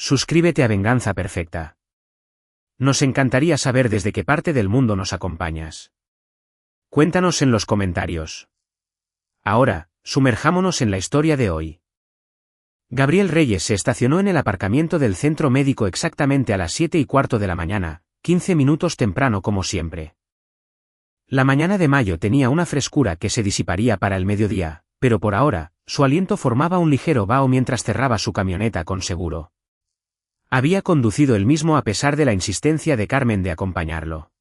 suscríbete a Venganza Perfecta. Nos encantaría saber desde qué parte del mundo nos acompañas. Cuéntanos en los comentarios. Ahora, sumerjámonos en la historia de hoy. Gabriel Reyes se estacionó en el aparcamiento del centro médico exactamente a las 7:15 de la mañana, 15 minutos temprano como siempre. La mañana de mayo tenía una frescura que se disiparía para el mediodía, pero por ahora, su aliento formaba un ligero vaho mientras cerraba su camioneta con seguro. Había conducido él mismo a pesar de la insistencia de Carmen de acompañarlo.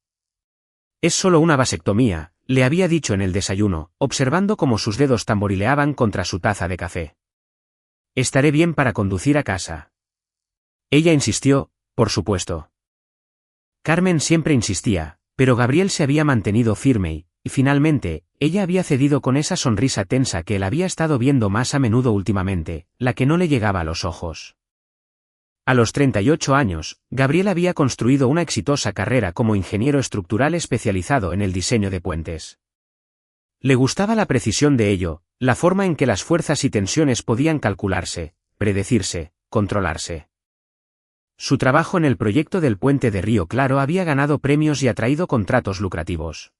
Es solo una vasectomía, le había dicho en el desayuno, observando cómo sus dedos tamborileaban contra su taza de café. Estaré bien para conducir a casa. Ella insistió, por supuesto. Carmen siempre insistía, pero Gabriel se había mantenido firme y finalmente, ella había cedido con esa sonrisa tensa que él había estado viendo más a menudo últimamente, la que no le llegaba a los ojos. A los 38 años, Gabriel había construido una exitosa carrera como ingeniero estructural especializado en el diseño de puentes. Le gustaba la precisión de ello, la forma en que las fuerzas y tensiones podían calcularse, predecirse, controlarse. Su trabajo en el proyecto del puente de Río Claro había ganado premios y atraído contratos lucrativos.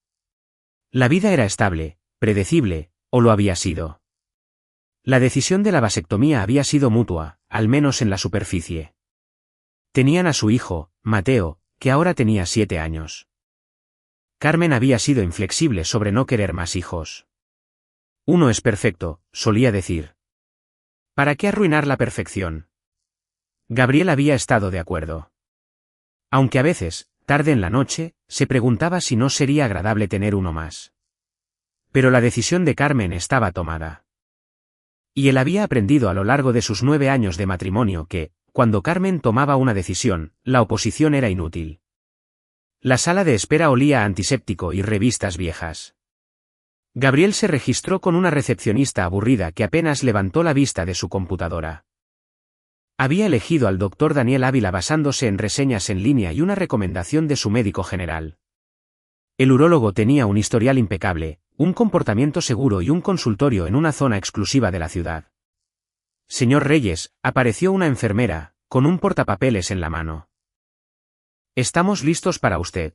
La vida era estable, predecible, o lo había sido. La decisión de la vasectomía había sido mutua, al menos en la superficie. Tenían a su hijo, Mateo, que ahora tenía 7 años. Carmen había sido inflexible sobre no querer más hijos. Uno es perfecto, solía decir. ¿Para qué arruinar la perfección? Gabriel había estado de acuerdo. Aunque a veces, tarde en la noche, se preguntaba si no sería agradable tener uno más. Pero la decisión de Carmen estaba tomada. Y él había aprendido a lo largo de sus 9 años de matrimonio que, cuando Carmen tomaba una decisión, la oposición era inútil. La sala de espera olía a antiséptico y revistas viejas. Gabriel se registró con una recepcionista aburrida que apenas levantó la vista de su computadora. Había elegido al doctor Daniel Ávila basándose en reseñas en línea y una recomendación de su médico general. El urólogo tenía un historial impecable, un comportamiento seguro y un consultorio en una zona exclusiva de la ciudad. Señor Reyes, apareció una enfermera, con un portapapeles en la mano. Estamos listos para usted.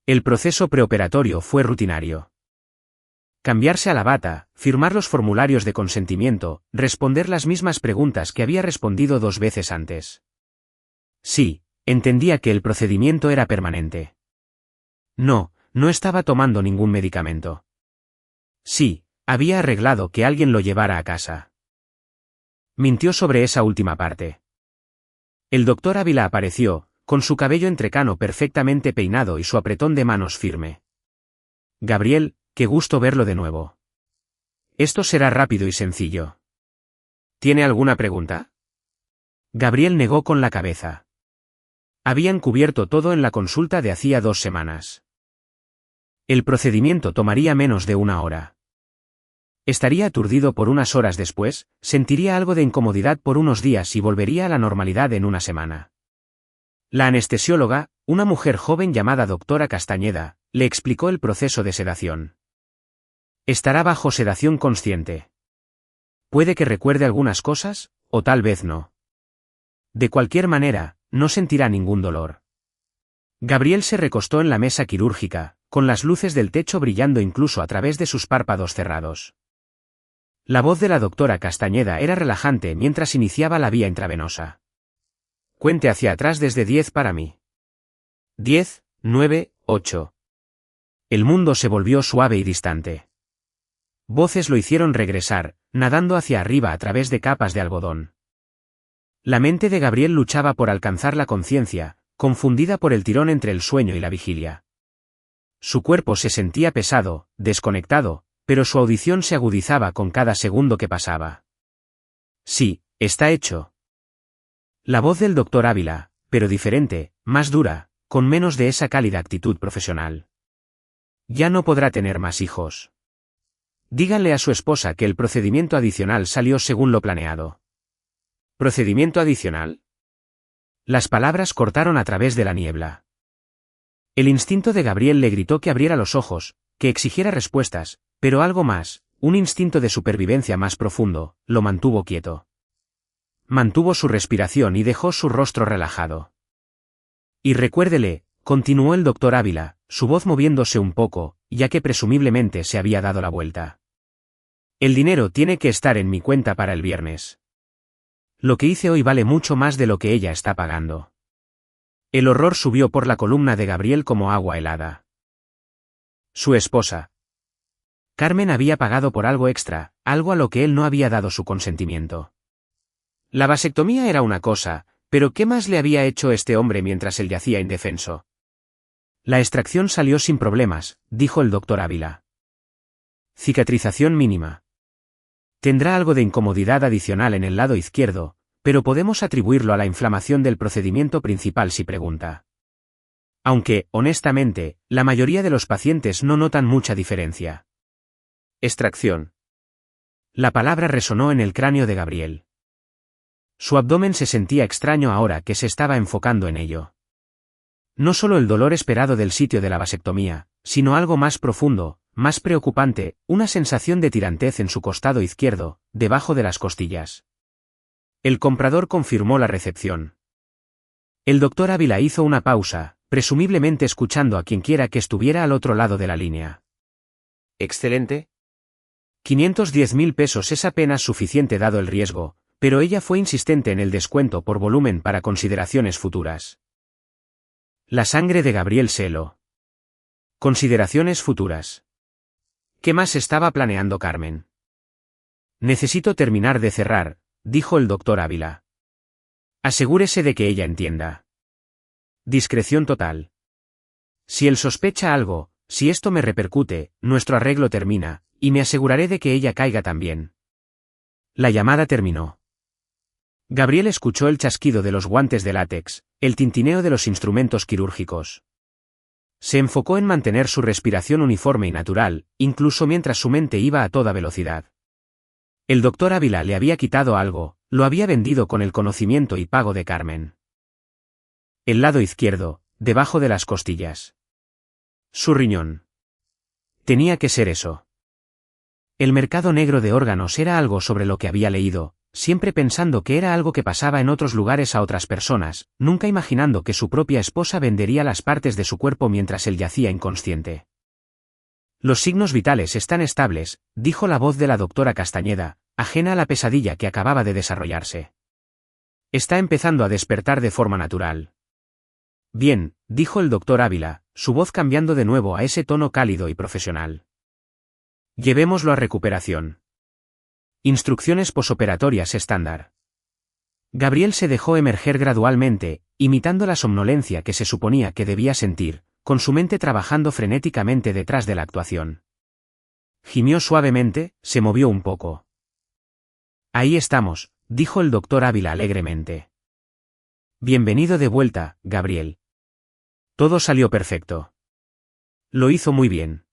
El proceso preoperatorio fue rutinario. Cambiarse a la bata, firmar los formularios de consentimiento, responder las mismas preguntas que había respondido 2 veces antes. Sí, entendía que el procedimiento era permanente. No, no estaba tomando ningún medicamento. Sí, había arreglado que alguien lo llevara a casa. Mintió sobre esa última parte. El doctor Ávila apareció, con su cabello entrecano perfectamente peinado y su apretón de manos firme. Gabriel, qué gusto verlo de nuevo. Esto será rápido y sencillo. ¿Tiene alguna pregunta? Gabriel negó con la cabeza. Habían cubierto todo en la consulta de hacía 2 semanas. El procedimiento tomaría menos de 1 hora. Estaría aturdido por unas horas después, sentiría algo de incomodidad por unos días y volvería a la normalidad en 1 semana. La anestesióloga, una mujer joven llamada doctora Castañeda, le explicó el proceso de sedación. Estará bajo sedación consciente. Puede que recuerde algunas cosas, o tal vez no. De cualquier manera, no sentirá ningún dolor. Gabriel se recostó en la mesa quirúrgica, con las luces del techo brillando incluso a través de sus párpados cerrados. La voz de la doctora Castañeda era relajante mientras iniciaba la vía intravenosa. Cuente hacia atrás desde 10 para mí. 10, 9, 8. El mundo se volvió suave y distante. Voces lo hicieron regresar, nadando hacia arriba a través de capas de algodón. La mente de Gabriel luchaba por alcanzar la conciencia, confundida por el tirón entre el sueño y la vigilia. Su cuerpo se sentía pesado, desconectado, pero su audición se agudizaba con cada segundo que pasaba. Sí, está hecho. La voz del doctor Ávila, pero diferente, más dura, con menos de esa cálida actitud profesional. Ya no podrá tener más hijos. Díganle a su esposa que el procedimiento adicional salió según lo planeado. ¿Procedimiento adicional? Las palabras cortaron a través de la niebla. El instinto de Gabriel le gritó que abriera los ojos, que exigiera respuestas, pero algo más, un instinto de supervivencia más profundo, lo mantuvo quieto. mantuvo su respiración y dejó su rostro relajado. Y recuérdele, continuó el doctor Ávila, su voz moviéndose un poco, ya que presumiblemente se había dado la vuelta. El dinero tiene que estar en mi cuenta para el viernes. Lo que hice hoy vale mucho más de lo que ella está pagando. El horror subió por la columna de Gabriel como agua helada. Su esposa. Carmen había pagado por algo extra, algo a lo que él no había dado su consentimiento. La vasectomía era una cosa, pero ¿qué más le había hecho este hombre mientras él yacía indefenso? La extracción salió sin problemas, dijo el doctor Ávila. Cicatrización mínima. Tendrá algo de incomodidad adicional en el lado izquierdo, pero podemos atribuirlo a la inflamación del procedimiento principal si pregunta. Aunque, honestamente, la mayoría de los pacientes no notan mucha diferencia. Extracción. La palabra resonó en el cráneo de Gabriel. Su abdomen se sentía extraño ahora que se estaba enfocando en ello. No solo el dolor esperado del sitio de la vasectomía, sino algo más profundo, más preocupante, una sensación de tirantez en su costado izquierdo, debajo de las costillas. El comprador confirmó la recepción. El doctor Ávila hizo una pausa, presumiblemente escuchando a quienquiera que estuviera al otro lado de la línea. Excelente. 510.000 pesos es apenas suficiente dado el riesgo, pero ella fue insistente en el descuento por volumen para consideraciones futuras. La sangre de Gabriel se heló. Consideraciones futuras. ¿Qué más estaba planeando Carmen? Necesito terminar de cerrar, dijo el doctor Ávila. Asegúrese de que ella entienda. Discreción total. Si él sospecha algo, si esto me repercute, nuestro arreglo termina, y me aseguraré de que ella caiga también. La llamada terminó. Gabriel escuchó el chasquido de los guantes de látex, el tintineo de los instrumentos quirúrgicos. Se enfocó en mantener su respiración uniforme y natural, incluso mientras su mente iba a toda velocidad. El doctor Ávila le había quitado algo, lo había vendido con el conocimiento y pago de Carmen. El lado izquierdo, debajo de las costillas. Su riñón. Tenía que ser eso. El mercado negro de órganos era algo sobre lo que había leído, siempre pensando que era algo que pasaba en otros lugares a otras personas, nunca imaginando que su propia esposa vendería las partes de su cuerpo mientras él yacía inconsciente. Los signos vitales están estables, dijo la voz de la doctora Castañeda, ajena a la pesadilla que acababa de desarrollarse. Está empezando a despertar de forma natural. Bien, dijo el doctor Ávila, su voz cambiando de nuevo a ese tono cálido y profesional. Llevémoslo a recuperación. Instrucciones posoperatorias estándar. Gabriel se dejó emerger gradualmente, imitando la somnolencia que se suponía que debía sentir, con su mente trabajando frenéticamente detrás de la actuación. Gimió suavemente, se movió un poco. Ahí estamos, dijo el doctor Ávila alegremente. Bienvenido de vuelta, Gabriel. Todo salió perfecto. Lo hizo muy bien.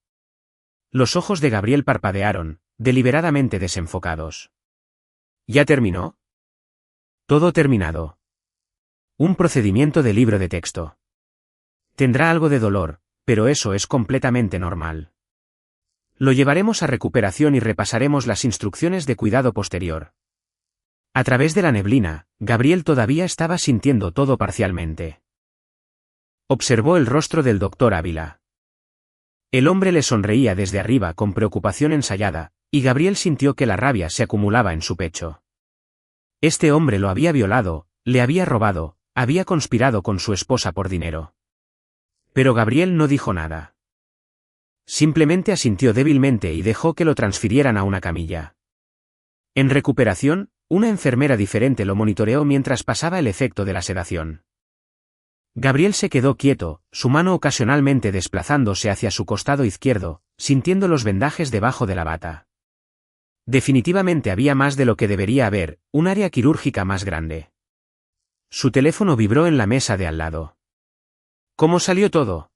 Los ojos de Gabriel parpadearon, deliberadamente desenfocados. ¿Ya terminó? Todo terminado. Un procedimiento de libro de texto. Tendrá algo de dolor, pero eso es completamente normal. Lo llevaremos a recuperación y repasaremos las instrucciones de cuidado posterior. A través de la neblina, Gabriel todavía estaba sintiendo todo parcialmente. Observó el rostro del doctor Ávila. El hombre le sonreía desde arriba con preocupación ensayada, y Gabriel sintió que la rabia se acumulaba en su pecho. Este hombre lo había violado, le había robado, había conspirado con su esposa por dinero. Pero Gabriel no dijo nada. Simplemente asintió débilmente y dejó que lo transfirieran a una camilla. En recuperación, una enfermera diferente lo monitoreó mientras pasaba el efecto de la sedación. Gabriel se quedó quieto, su mano ocasionalmente desplazándose hacia su costado izquierdo, sintiendo los vendajes debajo de la bata. Definitivamente había más de lo que debería haber, un área quirúrgica más grande. Su teléfono vibró en la mesa de al lado. ¿Cómo salió todo?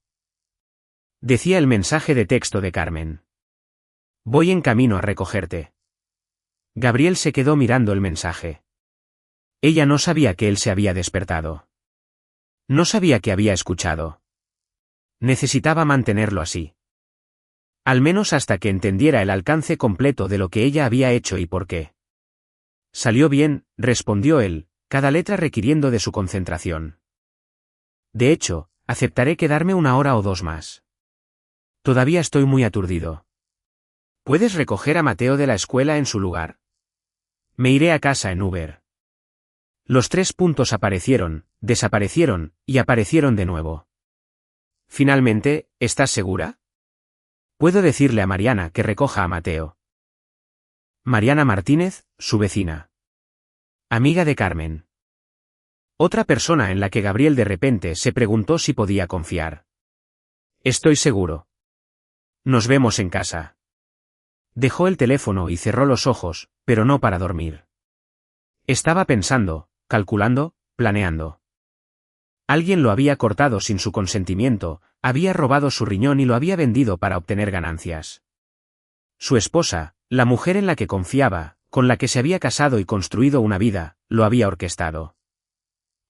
Decía el mensaje de texto de Carmen. Voy en camino a recogerte. Gabriel se quedó mirando el mensaje. Ella no sabía que él se había despertado. No sabía que había escuchado. Necesitaba mantenerlo así. Al menos hasta que entendiera el alcance completo de lo que ella había hecho y por qué. Salió bien, respondió él, cada letra requiriendo de su concentración. De hecho, aceptaré quedarme 1 hora o 2 más. Todavía estoy muy aturdido. ¿Puedes recoger a Mateo de la escuela en su lugar? Me iré a casa en Uber. Los 3 puntos aparecieron, desaparecieron, y aparecieron de nuevo. Finalmente, ¿estás segura? Puedo decirle a Mariana que recoja a Mateo. Mariana Martínez, su vecina. Amiga de Carmen. Otra persona en la que Gabriel de repente se preguntó si podía confiar. Estoy seguro. Nos vemos en casa. Dejó el teléfono y cerró los ojos, pero no para dormir. Estaba pensando, calculando, planeando. Alguien lo había cortado sin su consentimiento, había robado su riñón y lo había vendido para obtener ganancias. Su esposa, la mujer en la que confiaba, con la que se había casado y construido una vida, lo había orquestado.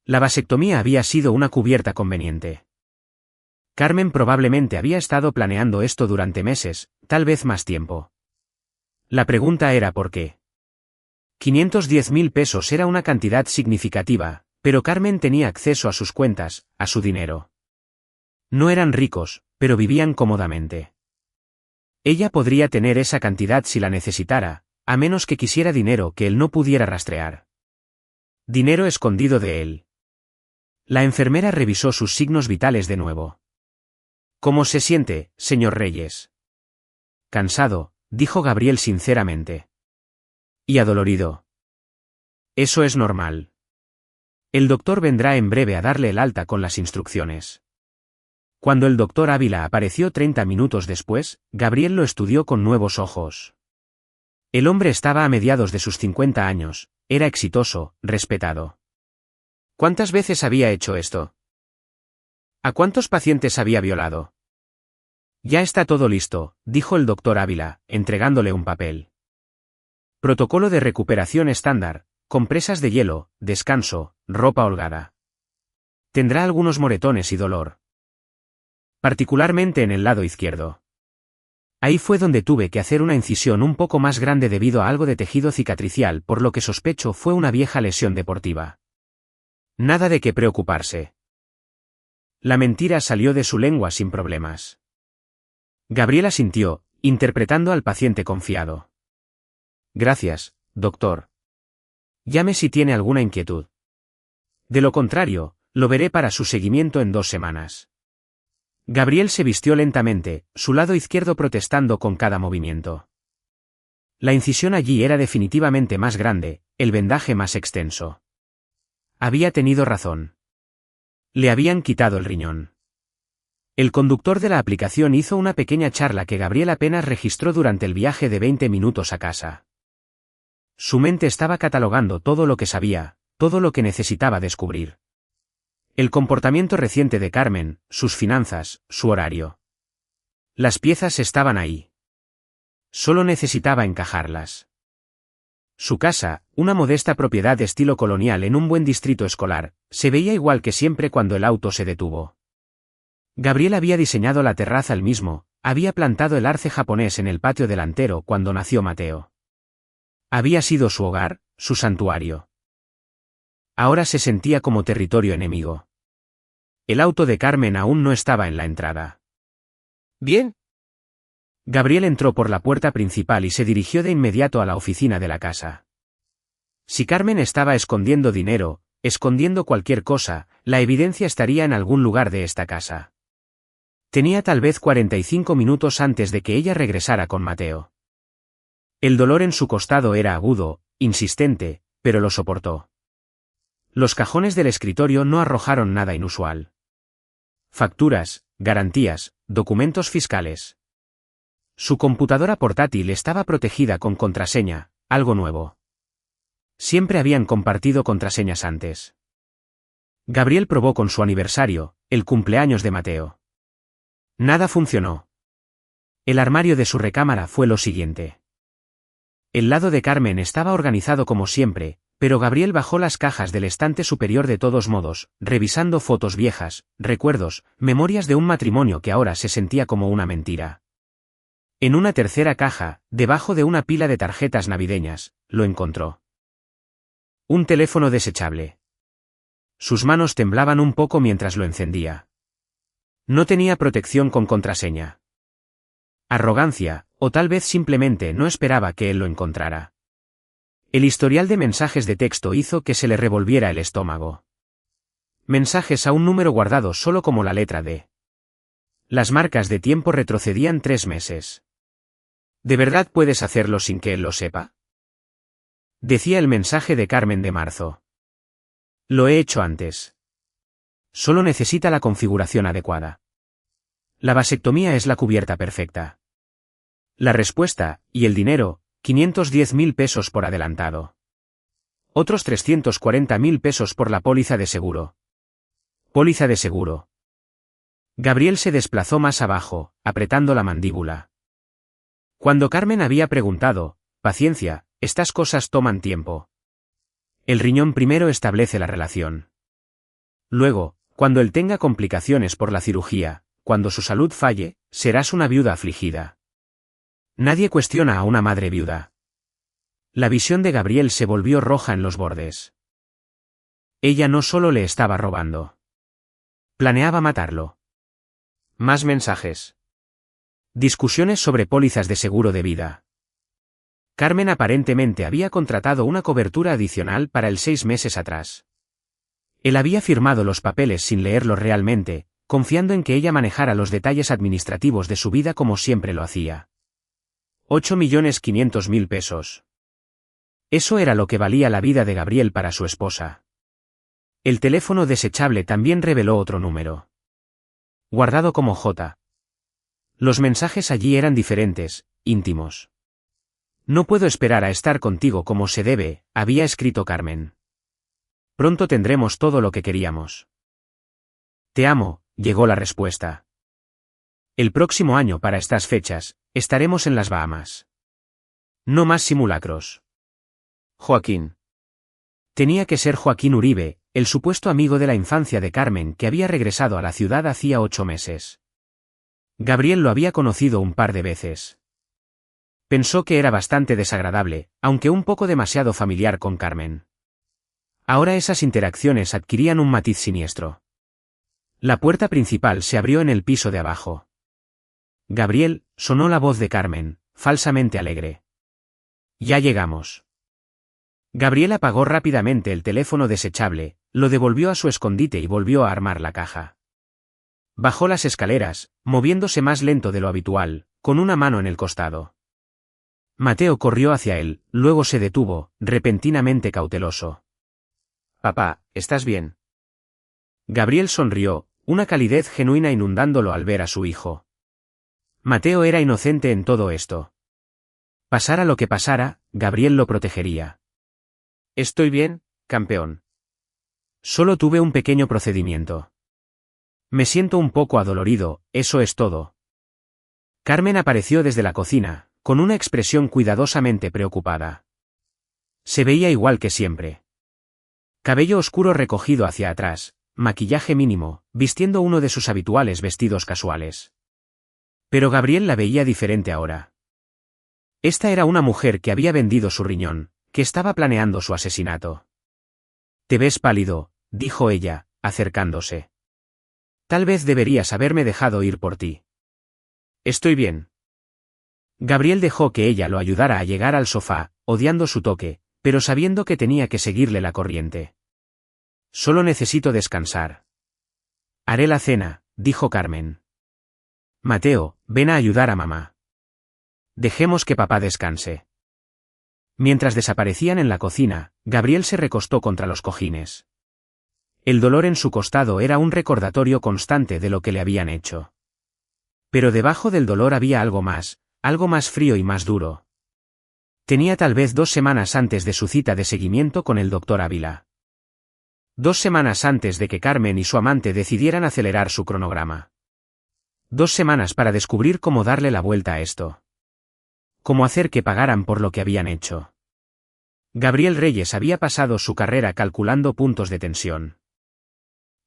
La vasectomía había sido una cubierta conveniente. Carmen probablemente había estado planeando esto durante meses, tal vez más tiempo. La pregunta era por qué. 510.000 pesos era una cantidad significativa, pero Carmen tenía acceso a sus cuentas, a su dinero. No eran ricos, pero vivían cómodamente. Ella podría tener esa cantidad si la necesitara, a menos que quisiera dinero que él no pudiera rastrear. Dinero escondido de él. La enfermera revisó sus signos vitales de nuevo. ¿Cómo se siente, señor Reyes? Cansado, dijo Gabriel sinceramente. Y adolorido. Eso es normal. El doctor vendrá en breve a darle el alta con las instrucciones. Cuando el doctor Ávila apareció 30 minutos después, Gabriel lo estudió con nuevos ojos. El hombre estaba a mediados de sus 50 años, era exitoso, respetado. ¿Cuántas veces había hecho esto? ¿A cuántos pacientes había violado? Ya está todo listo, dijo el doctor Ávila, entregándole un papel. Protocolo de recuperación estándar, compresas de hielo, descanso, ropa holgada. Tendrá algunos moretones y dolor. Particularmente en el lado izquierdo. Ahí fue donde tuve que hacer una incisión un poco más grande debido a algo de tejido cicatricial, por lo que sospecho fue una vieja lesión deportiva. Nada de qué preocuparse. La mentira salió de su lengua sin problemas. Gabriel asintió, interpretando al paciente confiado. Gracias, doctor. Llame si tiene alguna inquietud. De lo contrario, lo veré para su seguimiento en 2 semanas. Gabriel se vistió lentamente, su lado izquierdo protestando con cada movimiento. La incisión allí era definitivamente más grande, el vendaje más extenso. Había tenido razón. Le habían quitado el riñón. El conductor de la aplicación hizo una pequeña charla que Gabriel apenas registró durante el viaje de 20 minutos a casa. Su mente estaba catalogando todo lo que sabía, todo lo que necesitaba descubrir. El comportamiento reciente de Carmen, sus finanzas, su horario. Las piezas estaban ahí. Solo necesitaba encajarlas. Su casa, una modesta propiedad de estilo colonial en un buen distrito escolar, se veía igual que siempre cuando el auto se detuvo. Gabriel había diseñado la terraza él mismo, había plantado el arce japonés en el patio delantero cuando nació Mateo. Había sido su hogar, su santuario. Ahora se sentía como territorio enemigo. El auto de Carmen aún no estaba en la entrada. ¿Bien? Gabriel entró por la puerta principal y se dirigió de inmediato a la oficina de la casa. Si Carmen estaba escondiendo dinero, escondiendo cualquier cosa, la evidencia estaría en algún lugar de esta casa. Tenía tal vez 45 minutos antes de que ella regresara con Mateo. El dolor en su costado era agudo, insistente, pero lo soportó. Los cajones del escritorio no arrojaron nada inusual. Facturas, garantías, documentos fiscales. Su computadora portátil estaba protegida con contraseña, algo nuevo. Siempre habían compartido contraseñas antes. Gabriel probó con su aniversario, el cumpleaños de Mateo. Nada funcionó. El armario de su recámara fue lo siguiente. El lado de Carmen estaba organizado como siempre, pero Gabriel bajó las cajas del estante superior de todos modos, revisando fotos viejas, recuerdos, memorias de un matrimonio que ahora se sentía como una mentira. En una tercera caja, debajo de una pila de tarjetas navideñas, lo encontró. Un teléfono desechable. Sus manos temblaban un poco mientras lo encendía. No tenía protección con contraseña. Arrogancia, o tal vez simplemente no esperaba que él lo encontrara. El historial de mensajes de texto hizo que se le revolviera el estómago. Mensajes a un número guardado solo como la letra D. Las marcas de tiempo retrocedían 3 meses. ¿De verdad puedes hacerlo sin que él lo sepa? Decía el mensaje de Carmen de marzo. Lo he hecho antes. Solo necesita la configuración adecuada. La vasectomía es la cubierta perfecta. La respuesta, y el dinero, 510.000 pesos por adelantado. Otros 340.000 pesos por la póliza de seguro. Póliza de seguro. Gabriel se desplazó más abajo, apretando la mandíbula. Cuando Carmen había preguntado, paciencia, estas cosas toman tiempo. El riñón primero establece la relación. Luego, cuando él tenga complicaciones por la cirugía, cuando su salud falle, serás una viuda afligida. Nadie cuestiona a una madre viuda. La visión de Gabriel se volvió roja en los bordes. Ella no solo le estaba robando. Planeaba matarlo. Más mensajes. Discusiones sobre pólizas de seguro de vida. Carmen aparentemente había contratado una cobertura adicional para el 6 meses atrás. Él había firmado los papeles sin leerlos realmente, confiando en que ella manejara los detalles administrativos de su vida como siempre lo hacía. 8.500.000 pesos. Eso era lo que valía la vida de Gabriel para su esposa. El teléfono desechable también reveló otro número. Guardado como J. Los mensajes allí eran diferentes, íntimos. No puedo esperar a estar contigo como se debe, había escrito Carmen. Pronto tendremos todo lo que queríamos. Te amo, llegó la respuesta. El próximo año para estas fechas, estaremos en las Bahamas. No más simulacros. Joaquín. Tenía que ser Joaquín Uribe, el supuesto amigo de la infancia de Carmen que había regresado a la ciudad hacía 8 meses. Gabriel lo había conocido un par de veces. Pensó que era bastante desagradable, aunque un poco demasiado familiar con Carmen. Ahora esas interacciones adquirían un matiz siniestro. La puerta principal se abrió en el piso de abajo. Gabriel, sonó la voz de Carmen, falsamente alegre. Ya llegamos. Gabriel apagó rápidamente el teléfono desechable, lo devolvió a su escondite y volvió a armar la caja. Bajó las escaleras, moviéndose más lento de lo habitual, con una mano en el costado. Mateo corrió hacia él, luego se detuvo, repentinamente cauteloso. Papá, ¿estás bien? Gabriel sonrió, una calidez genuina inundándolo al ver a su hijo. Mateo era inocente en todo esto. Pasara lo que pasara, Gabriel lo protegería. Estoy bien, campeón. Solo tuve un pequeño procedimiento. Me siento un poco adolorido, eso es todo. Carmen apareció desde la cocina, con una expresión cuidadosamente preocupada. Se veía igual que siempre. Cabello oscuro recogido hacia atrás, maquillaje mínimo, vistiendo uno de sus habituales vestidos casuales. Pero Gabriel la veía diferente ahora. Esta era una mujer que había vendido su riñón, que estaba planeando su asesinato. Te ves pálido, dijo ella, acercándose. Tal vez deberías haberme dejado ir por ti. Estoy bien. Gabriel dejó que ella lo ayudara a llegar al sofá, odiando su toque, pero sabiendo que tenía que seguirle la corriente. Solo necesito descansar. Haré la cena, dijo Carmen. Mateo, ven a ayudar a mamá. Dejemos que papá descanse. Mientras desaparecían en la cocina, Gabriel se recostó contra los cojines. El dolor en su costado era un recordatorio constante de lo que le habían hecho. Pero debajo del dolor había algo más frío y más duro. Tenía tal vez 2 semanas antes de su cita de seguimiento con el doctor Ávila. 2 semanas antes de que Carmen y su amante decidieran acelerar su cronograma. 2 semanas para descubrir cómo darle la vuelta a esto. Cómo hacer que pagaran por lo que habían hecho. Gabriel Reyes había pasado su carrera calculando puntos de tensión.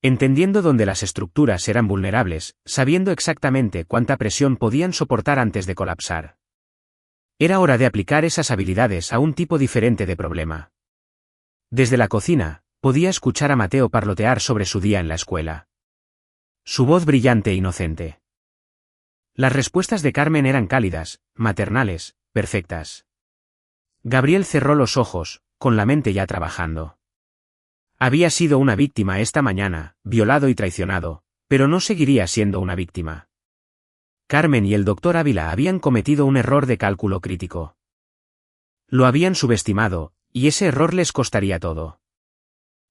Entendiendo dónde las estructuras eran vulnerables, sabiendo exactamente cuánta presión podían soportar antes de colapsar. Era hora de aplicar esas habilidades a un tipo diferente de problema. Desde la cocina, podía escuchar a Mateo parlotear sobre su día en la escuela. Su voz brillante e inocente. Las respuestas de Carmen eran cálidas, maternales, perfectas. Gabriel cerró los ojos, con la mente ya trabajando. Había sido una víctima esta mañana, violado y traicionado, pero no seguiría siendo una víctima. Carmen y el doctor Ávila habían cometido un error de cálculo crítico. Lo habían subestimado, y ese error les costaría todo.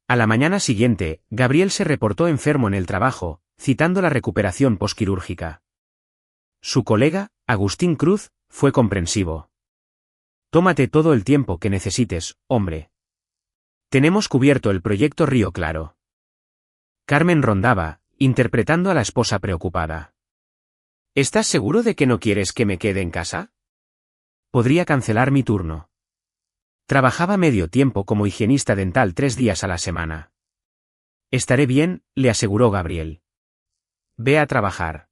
A la mañana siguiente, Gabriel se reportó enfermo en el trabajo, citando la recuperación posquirúrgica. Su colega, Agustín Cruz, fue comprensivo. Tómate todo el tiempo que necesites, hombre. Tenemos cubierto el proyecto Río Claro. Carmen rondaba, interpretando a la esposa preocupada. ¿Estás seguro de que no quieres que me quede en casa? Podría cancelar mi turno. Trabajaba medio tiempo como higienista dental 3 días a la semana. Estaré bien, le aseguró Gabriel. Ve a trabajar.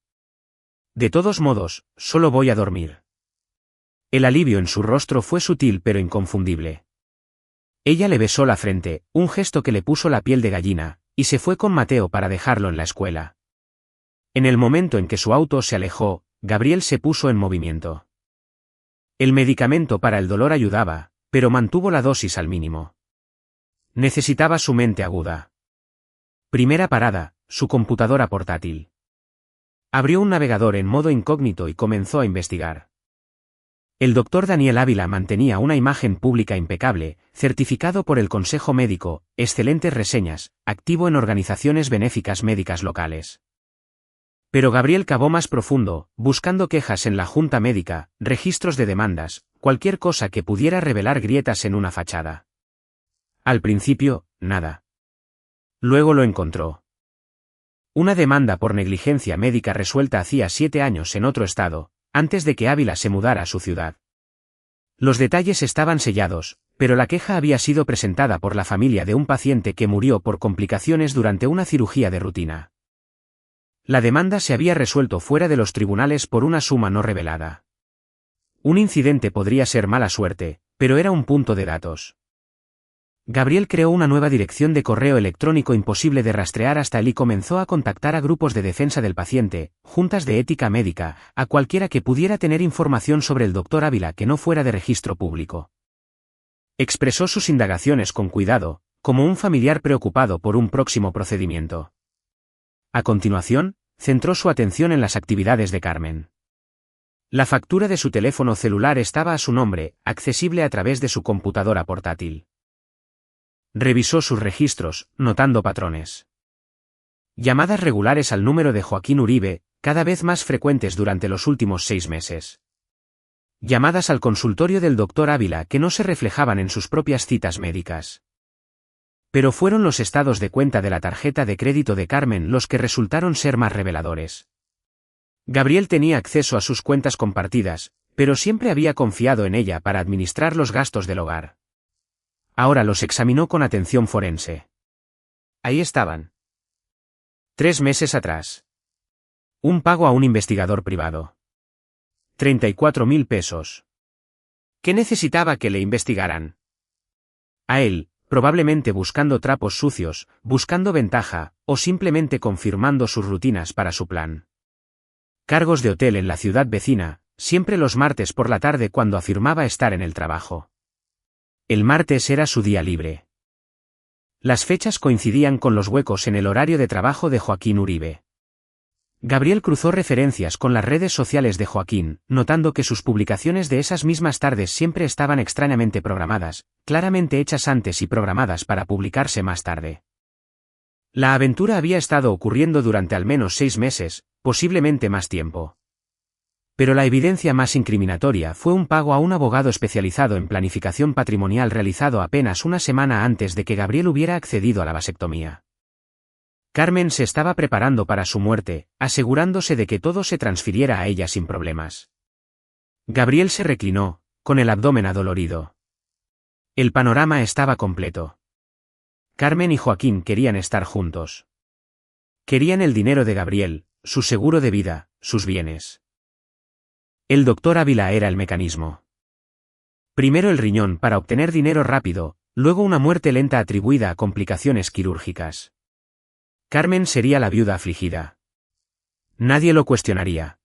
De todos modos, solo voy a dormir. El alivio en su rostro fue sutil pero inconfundible. Ella le besó la frente, un gesto que le puso la piel de gallina, y se fue con Mateo para dejarlo en la escuela. En el momento en que su auto se alejó, Gabriel se puso en movimiento. El medicamento para el dolor ayudaba, pero mantuvo la dosis al mínimo. Necesitaba su mente aguda. Primera parada, su computadora portátil. Abrió un navegador en modo incógnito y comenzó a investigar. El doctor Daniel Ávila mantenía una imagen pública impecable, certificado por el Consejo Médico, excelentes reseñas, activo en organizaciones benéficas médicas locales. Pero Gabriel cavó más profundo, buscando quejas en la Junta Médica, registros de demandas, cualquier cosa que pudiera revelar grietas en una fachada. Al principio, nada. Luego lo encontró. Una demanda por negligencia médica resuelta hacía 7 años en otro estado, antes de que Ávila se mudara a su ciudad. Los detalles estaban sellados, pero la queja había sido presentada por la familia de un paciente que murió por complicaciones durante una cirugía de rutina. La demanda se había resuelto fuera de los tribunales por una suma no revelada. Un incidente podría ser mala suerte, pero era un punto de datos. Gabriel creó una nueva dirección de correo electrónico imposible de rastrear hasta él y comenzó a contactar a grupos de defensa del paciente, juntas de ética médica, a cualquiera que pudiera tener información sobre el doctor Ávila que no fuera de registro público. Expresó sus indagaciones con cuidado, como un familiar preocupado por un próximo procedimiento. A continuación, centró su atención en las actividades de Carmen. La factura de su teléfono celular estaba a su nombre, accesible a través de su computadora portátil. Revisó sus registros, notando patrones. Llamadas regulares al número de Joaquín Uribe, cada vez más frecuentes durante los últimos 6 meses. Llamadas al consultorio del doctor Ávila que no se reflejaban en sus propias citas médicas. Pero fueron los estados de cuenta de la tarjeta de crédito de Carmen los que resultaron ser más reveladores. Gabriel tenía acceso a sus cuentas compartidas, pero siempre había confiado en ella para administrar los gastos del hogar. Ahora los examinó con atención forense. Ahí estaban. 3 meses atrás. Un pago a un investigador privado. 34.000 pesos. ¿Qué necesitaba que le investigaran? A él, probablemente buscando trapos sucios, buscando ventaja, o simplemente confirmando sus rutinas para su plan. Cargos de hotel en la ciudad vecina, siempre los martes por la tarde cuando afirmaba estar en el trabajo. El martes era su día libre. Las fechas coincidían con los huecos en el horario de trabajo de Joaquín Uribe. Gabriel cruzó referencias con las redes sociales de Joaquín, notando que sus publicaciones de esas mismas tardes siempre estaban extrañamente programadas, claramente hechas antes y programadas para publicarse más tarde. La aventura había estado ocurriendo durante al menos 6 meses, posiblemente más tiempo. Pero la evidencia más incriminatoria fue un pago a un abogado especializado en planificación patrimonial realizado apenas una semana antes de que Gabriel hubiera accedido a la vasectomía. Carmen se estaba preparando para su muerte, asegurándose de que todo se transfiriera a ella sin problemas. Gabriel se reclinó, con el abdomen adolorido. El panorama estaba completo. Carmen y Joaquín querían estar juntos. Querían el dinero de Gabriel, su seguro de vida, sus bienes. El doctor Ávila era el mecanismo. Primero el riñón para obtener dinero rápido, Luego una muerte lenta atribuida a complicaciones quirúrgicas. Carmen sería la viuda afligida. Nadie lo cuestionaría.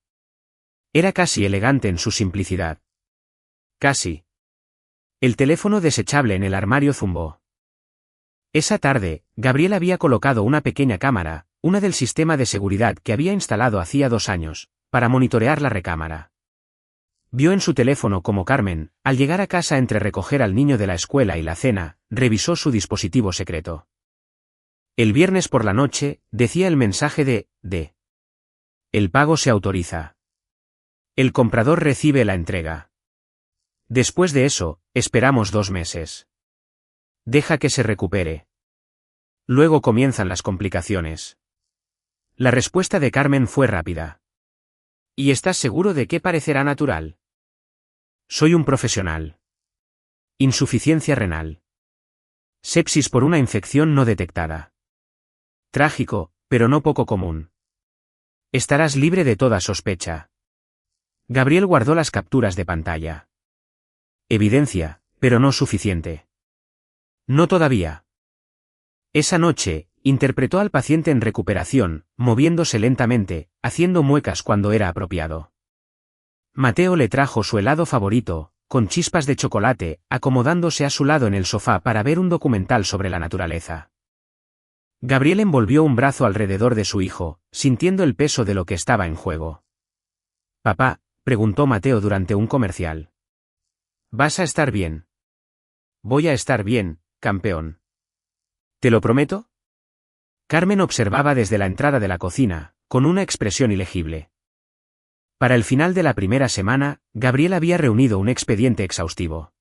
Era casi elegante en su simplicidad. Casi. El teléfono desechable en el armario zumbó. Esa tarde, Gabriel había colocado una pequeña cámara, una del sistema de seguridad que había instalado hacía 2 años, para monitorear la recámara. Vio en su teléfono cómo Carmen, al llegar a casa entre recoger al niño de la escuela y la cena, revisó su dispositivo secreto. El viernes por la noche, decía el mensaje de el pago se autoriza. El comprador recibe la entrega. Después de eso, esperamos 2 meses. Deja que se recupere. Luego comienzan las complicaciones. La respuesta de Carmen fue rápida. ¿Y estás seguro de que parecerá natural? Soy un profesional. Insuficiencia renal. Sepsis por una infección no detectada. Trágico, pero no poco común. Estarás libre de toda sospecha. Gabriel guardó las capturas de pantalla. Evidencia, pero no suficiente. No todavía. Esa noche, interpretó al paciente en recuperación, moviéndose lentamente, haciendo muecas cuando era apropiado. Mateo le trajo su helado favorito, con chispas de chocolate, acomodándose a su lado en el sofá para ver un documental sobre la naturaleza. Gabriel envolvió un brazo alrededor de su hijo, sintiendo el peso de lo que estaba en juego. «Papá», preguntó Mateo durante un comercial. «¿Vas a estar bien?» «Voy a estar bien, campeón». «¿Te lo prometo?» Carmen observaba desde la entrada de la cocina, con una expresión ilegible. Para el final de la primera semana, Gabriel había reunido un expediente exhaustivo.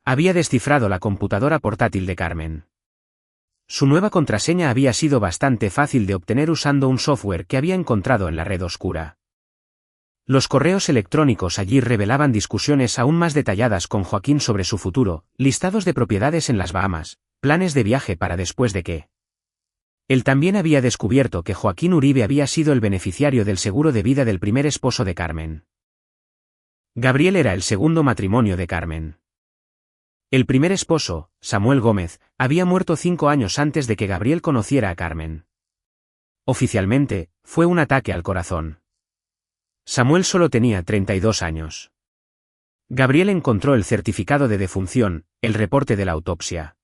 Había descifrado la computadora portátil de Carmen. Su nueva contraseña había sido bastante fácil de obtener usando un software que había encontrado en la red oscura. Los correos electrónicos allí revelaban discusiones aún más detalladas con Joaquín sobre su futuro, listados de propiedades en las Bahamas, planes de viaje para después de que. Él también había descubierto que Joaquín Uribe había sido el beneficiario del seguro de vida del primer esposo de Carmen. Gabriel era el segundo matrimonio de Carmen. El primer esposo, Samuel Gómez, había muerto 5 años antes de que Gabriel conociera a Carmen. Oficialmente, fue un ataque al corazón. Samuel solo tenía 32 años. Gabriel encontró el certificado de defunción, el reporte de la autopsia.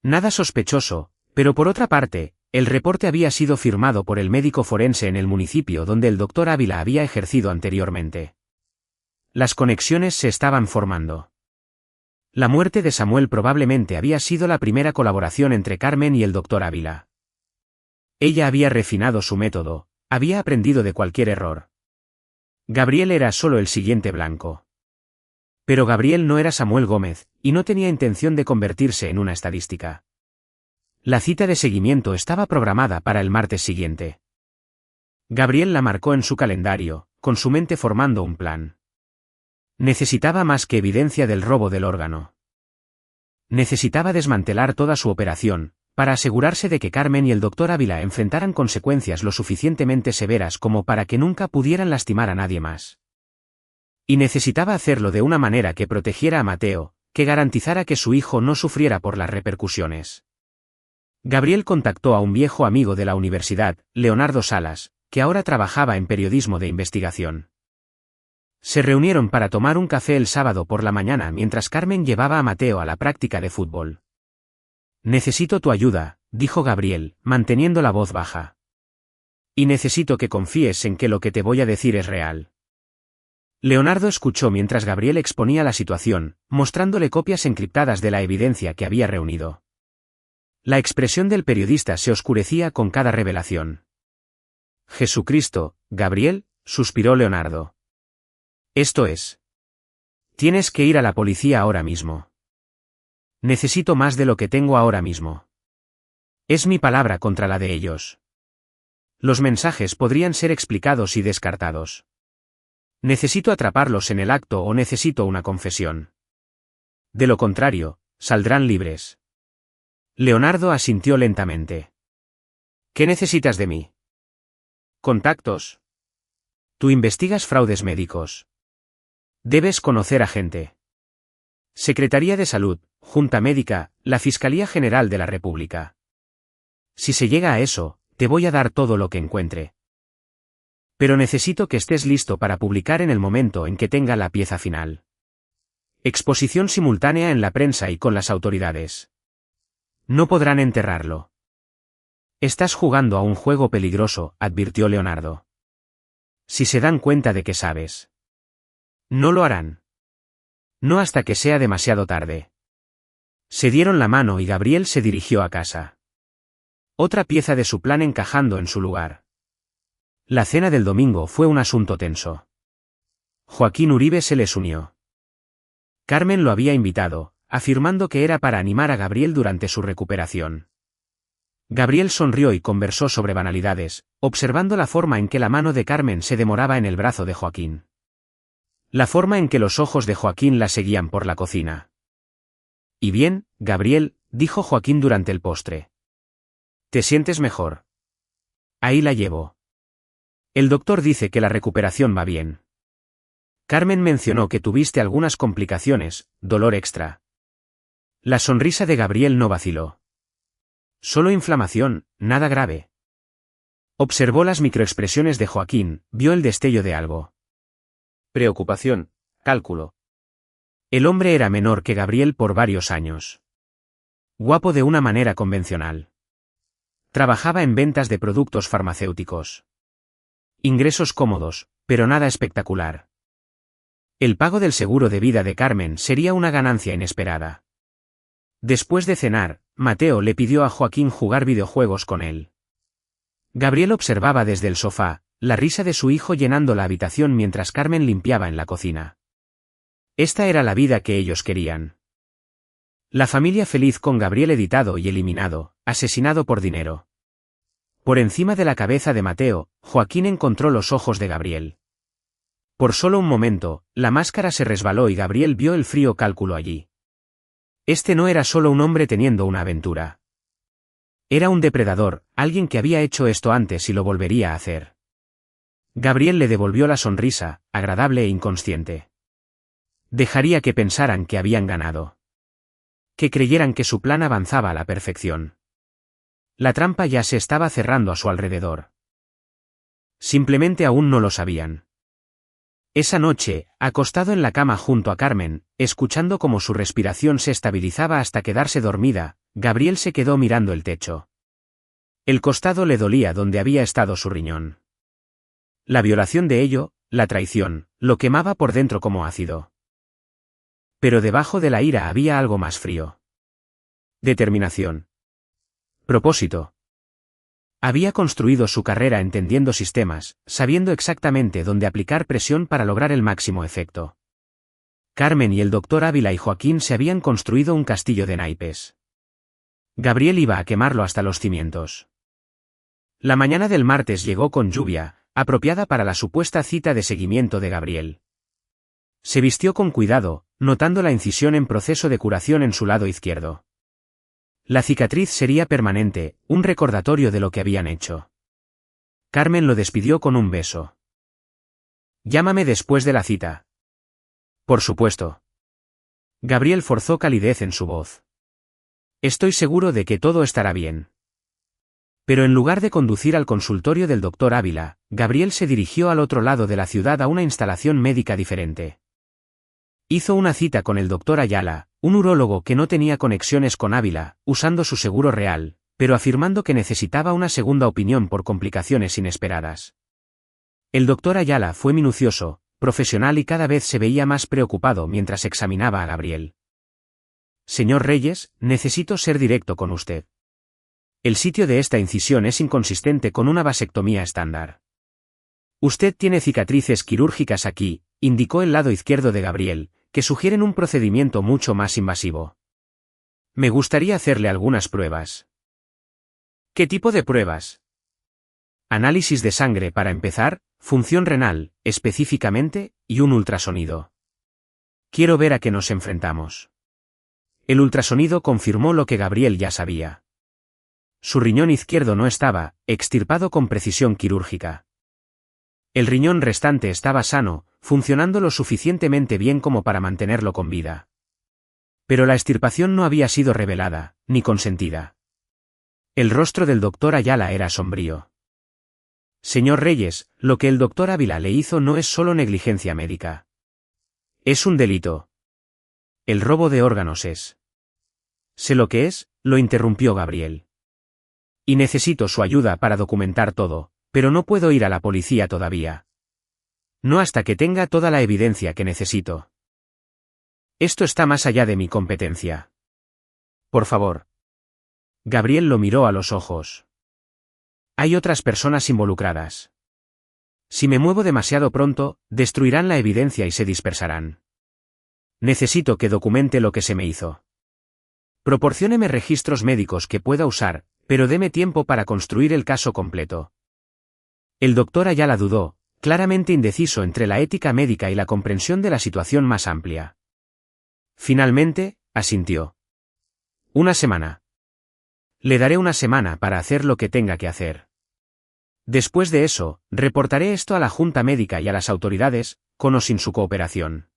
Nada sospechoso, pero por otra parte, el reporte había sido firmado por el médico forense en el municipio donde el doctor Ávila había ejercido anteriormente. Las conexiones se estaban formando. La muerte de Samuel probablemente había sido la primera colaboración entre Carmen y el doctor Ávila. Ella había refinado su método, había aprendido de cualquier error. Gabriel era solo el siguiente blanco. Pero Gabriel no era Samuel Gómez, y no tenía intención de convertirse en una estadística. La cita de seguimiento estaba programada para el martes siguiente. Gabriel la marcó en su calendario, con su mente formando un plan. Necesitaba más que evidencia del robo del órgano. Necesitaba desmantelar toda su operación, para asegurarse de que Carmen y el doctor Ávila enfrentaran consecuencias lo suficientemente severas como para que nunca pudieran lastimar a nadie más. Y necesitaba hacerlo de una manera que protegiera a Mateo, que garantizara que su hijo no sufriera por las repercusiones. Gabriel contactó a un viejo amigo de la universidad, Leonardo Salas, que ahora trabajaba en periodismo de investigación. Se reunieron para tomar un café el sábado por la mañana mientras Carmen llevaba a Mateo a la práctica de fútbol. «Necesito tu ayuda», dijo Gabriel, manteniendo la voz baja. «Y necesito que confíes en que lo que te voy a decir es real». Leonardo escuchó mientras Gabriel exponía la situación, mostrándole copias encriptadas de la evidencia que había reunido. La expresión del periodista se oscurecía con cada revelación. «Jesucristo, Gabriel», suspiró Leonardo. «Esto es. Tienes que ir a la policía ahora mismo. Necesito más de lo que tengo ahora mismo. Es mi palabra contra la de ellos. Los mensajes podrían ser explicados y descartados. Necesito atraparlos en el acto o necesito una confesión. De lo contrario, saldrán libres». Leonardo asintió lentamente. «¿Qué necesitas de mí?» «Contactos. Tú investigas fraudes médicos. Debes conocer a gente. Secretaría de Salud, Junta Médica, la Fiscalía General de la República. Si se llega a eso, te voy a dar todo lo que encuentre. Pero necesito que estés listo para publicar en el momento en que tenga la pieza final. Exposición simultánea en la prensa y con las autoridades. No podrán enterrarlo. Estás jugando a un juego peligroso, advirtió Leonardo. Si se dan cuenta de que sabes. No lo harán. No hasta que sea demasiado tarde. Se dieron la mano y Gabriel se dirigió a casa. Otra pieza de su plan encajando en su lugar. La cena del domingo fue un asunto tenso. Joaquín Uribe se les unió. Carmen lo había invitado, afirmando que era para animar a Gabriel durante su recuperación. Gabriel sonrió y conversó sobre banalidades, observando la forma en que la mano de Carmen se demoraba en el brazo de Joaquín. La forma en que los ojos de Joaquín la seguían por la cocina. «Y bien, Gabriel», dijo Joaquín durante el postre. «¿Te sientes mejor?» «Ahí la llevo. El doctor dice que la recuperación va bien. Carmen mencionó que tuviste algunas complicaciones, dolor extra». La sonrisa de Gabriel no vaciló. «Solo inflamación, nada grave». Observó las microexpresiones de Joaquín, vio el destello de algo. Preocupación, cálculo. El hombre era menor que Gabriel por varios años. Guapo de una manera convencional. Trabajaba en ventas de productos farmacéuticos. Ingresos cómodos, pero nada espectacular. El pago del seguro de vida de Carmen sería una ganancia inesperada. Después de cenar, Mateo le pidió a Joaquín jugar videojuegos con él. Gabriel observaba desde el sofá, la risa de su hijo llenando la habitación mientras Carmen limpiaba en la cocina. Esta era la vida que ellos querían. La familia feliz con Gabriel editado y eliminado, asesinado por dinero. Por encima de la cabeza de Mateo, Joaquín encontró los ojos de Gabriel. Por solo un momento, la máscara se resbaló y Gabriel vio el frío cálculo allí. Este no era solo un hombre teniendo una aventura. Era un depredador, alguien que había hecho esto antes y lo volvería a hacer. Gabriel le devolvió la sonrisa, agradable e inconsciente. Dejaría que pensaran que habían ganado. Que creyeran que su plan avanzaba a la perfección. La trampa ya se estaba cerrando a su alrededor. Simplemente aún no lo sabían. Esa noche, acostado en la cama junto a Carmen, escuchando cómo su respiración se estabilizaba hasta quedarse dormida, Gabriel se quedó mirando el techo. El costado le dolía donde había estado su riñón. La violación de ello, la traición, lo quemaba por dentro como ácido. Pero debajo de la ira había algo más frío. Determinación. Propósito. Había construido su carrera entendiendo sistemas, sabiendo exactamente dónde aplicar presión para lograr el máximo efecto. Carmen y el doctor Ávila y Joaquín se habían construido un castillo de naipes. Gabriel iba a quemarlo hasta los cimientos. La mañana del martes llegó con lluvia, apropiada para la supuesta cita de seguimiento de Gabriel. Se vistió con cuidado, notando la incisión en proceso de curación en su lado izquierdo. La cicatriz sería permanente, un recordatorio de lo que habían hecho. Carmen lo despidió con un beso. «Llámame después de la cita». «Por supuesto». Gabriel forzó calidez en su voz. «Estoy seguro de que todo estará bien». Pero en lugar de conducir al consultorio del doctor Ávila, Gabriel se dirigió al otro lado de la ciudad a una instalación médica diferente. Hizo una cita con el doctor Ayala, un urólogo que no tenía conexiones con Ávila, usando su seguro real, pero afirmando que necesitaba una segunda opinión por complicaciones inesperadas. El doctor Ayala fue minucioso, profesional y cada vez se veía más preocupado mientras examinaba a Gabriel. «Señor Reyes, necesito ser directo con usted. El sitio de esta incisión es inconsistente con una vasectomía estándar. Usted tiene cicatrices quirúrgicas aquí», indicó el lado izquierdo de Gabriel, que sugieren un procedimiento mucho más invasivo. «Me gustaría hacerle algunas pruebas». «¿Qué tipo de pruebas?» «Análisis de sangre para empezar, función renal, específicamente, y un ultrasonido. Quiero ver a qué nos enfrentamos». El ultrasonido confirmó lo que Gabriel ya sabía. Su riñón izquierdo no estaba extirpado con precisión quirúrgica. El riñón restante estaba sano, funcionando lo suficientemente bien como para mantenerlo con vida. Pero la extirpación no había sido revelada, ni consentida. El rostro del doctor Ayala era sombrío. Señor Reyes, lo que el doctor Ávila le hizo no es solo negligencia médica. Es un delito. El robo de órganos es. Sé lo que es, lo interrumpió Gabriel. Y necesito su ayuda para documentar todo, pero no puedo ir a la policía todavía. No hasta que tenga toda la evidencia que necesito. Esto está más allá de mi competencia. Por favor. Gabriel lo miró a los ojos. Hay otras personas involucradas. Si me muevo demasiado pronto, destruirán la evidencia y se dispersarán. Necesito que documente lo que se me hizo. Proporcióneme registros médicos que pueda usar, pero deme tiempo para construir el caso completo. El doctor Ayala dudó, claramente indeciso entre la ética médica y la comprensión de la situación más amplia. Finalmente, asintió. Una semana. Le daré una semana para hacer lo que tenga que hacer. Después de eso, reportaré esto a la Junta Médica y a las autoridades, con o sin su cooperación.